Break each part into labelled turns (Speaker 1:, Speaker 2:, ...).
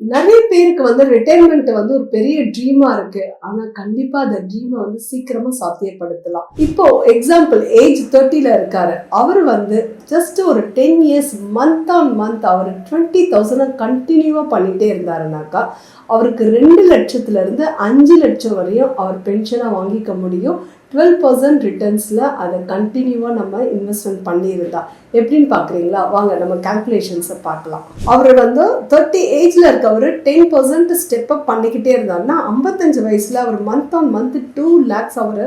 Speaker 1: நிறைய பேருக்கு வந்து ரிட்டைர்மெண்ட் வந்து ஒரு பெரிய ட்ரீமா இருக்கு. ஆனா கண்டிப்பா அந்த ட்ரீமை வந்து சீக்கிரமா சாத்தியப்படுத்தலாம். இப்போ எக்ஸாம்பிள் ஏஜ் 30ல இருக்காரு. அவர் வந்து ஜஸ்ட் ஒரு 10 இயர்ஸ் மந்த் ஆன் மந்த் அவர் 20,000 கண்டினியூவா பண்ணிட்டே இருந்தாருனாக்கா அவருக்கு 2 லட்சத்துல இருந்து 5 லட்சம் வரையும் அவர் பென்ஷனா வாங்கிக்க முடியும். 12% ரிட்டர்ன்ஸில் அதை கண்டினியூவாக நம்ம இன்வெஸ்ட்மெண்ட் பண்ணியிருந்தா எப்படின்னு பார்க்குறீங்களா? வாங்க நம்ம கேல்குலேஷன்ஸை பார்க்கலாம். அவர் வந்து 30 ஏஜில் இருக்கவர் 10% ஸ்டெப் அப் பண்ணிக்கிட்டே இருந்தாருன்னா 55 வயசில் அவர் மந்த் ஆன் மந்த் 2 lakhs அவர்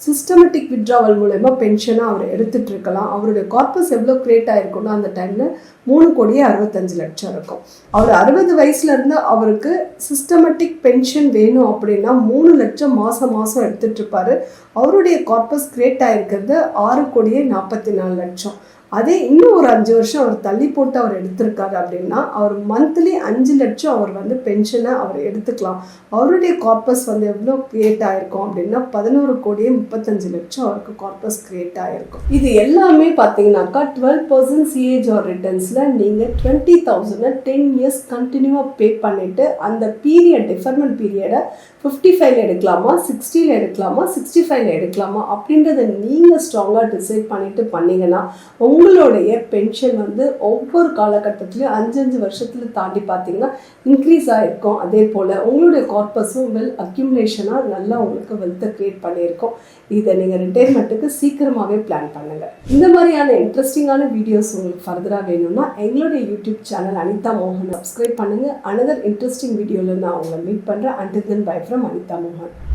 Speaker 1: சிஸ்டமேட்டிக் வித்ட்ராவல் மூலயமா பென்ஷனாக அவர் எடுத்துகிட்டு இருக்கலாம். அவருடைய கார்பஸ் எவ்வளோ கிரியேட் ஆகிருக்குன்னா அந்த டைமில் 3,65,00,000 இருக்கும். அவர் 60 வயசுலேருந்து அவருக்கு சிஸ்டமேட்டிக் பென்ஷன் வேணும் அப்படின்னா 3 லட்சம் மாதம் எடுத்துகிட்டு இருப்பார். அவருடைய கார்பஸ் கிரியேட் ஆகிருக்கிறது 6,44,00,000. அதே இன்னும் ஒரு 5 வருஷம் அவர் தள்ளி போட்டு அவர் எடுத்திருக்காரு அப்படின்னா அவர் மந்த்லி 5 லட்சம் அவர் வந்து பென்ஷனை அவர் எடுத்துக்கலாம். அவருடைய கார்பஸ் வந்து எவ்வளோ கிரியேட் ஆகிருக்கும் அப்படின்னா 11,35,00,000 அவருக்கு கார்பஸ் கிரியேட் ஆகிருக்கும். இது எல்லாமே பார்த்தீங்கன்னாக்கா 12% சிஏஜிஆர் ரிட்டர்ன்ஸில் நீங்கள் 20,000 10 இயர்ஸ் கண்டினியூவாக பே பண்ணிவிட்டு அந்த பீரியட் டிஃபர்மெண்ட் பீரியடை 55 எடுக்கலாமா, 60 எடுக்கலாமா, 65 எடுக்கலாமா அப்படின்றத நீங்கள் ஸ்ட்ராங்காக டிசைட் பண்ணிவிட்டு பண்ணிங்கன்னா உங்களுடைய பென்ஷன் வந்து ஒவ்வொரு காலகட்டத்திலையும் 5 வருஷத்தில் தாண்டி பார்த்தீங்கன்னா இன்க்ரீஸ் ஆகிருக்கும். அதே போல் உங்களுடைய கார்பஸும் அக்யூமுலேஷனாக நல்லா உங்களுக்கு வெல்த்தை க்ரியேட் பண்ணியிருக்கோம். இதை நீங்கள் ரிட்டைர்மெண்ட்டுக்கு சீக்கிரமாகவே பிளான் பண்ணுங்கள். இந்த மாதிரியான இன்ட்ரெஸ்டிங்கான வீடியோஸ் உங்களுக்கு ஃபர்தராக வேணும்னா எங்களுடைய யூடியூப் சேனல் அனிதா மோகன் சப்ஸ்கிரைப் பண்ணுங்கள். அனதர் இன்ட்ரெஸ்டிங் வீடியோவில் நான் உங்களை மீட் பண்ணுறேன். Until then, bye from Anita Mohan.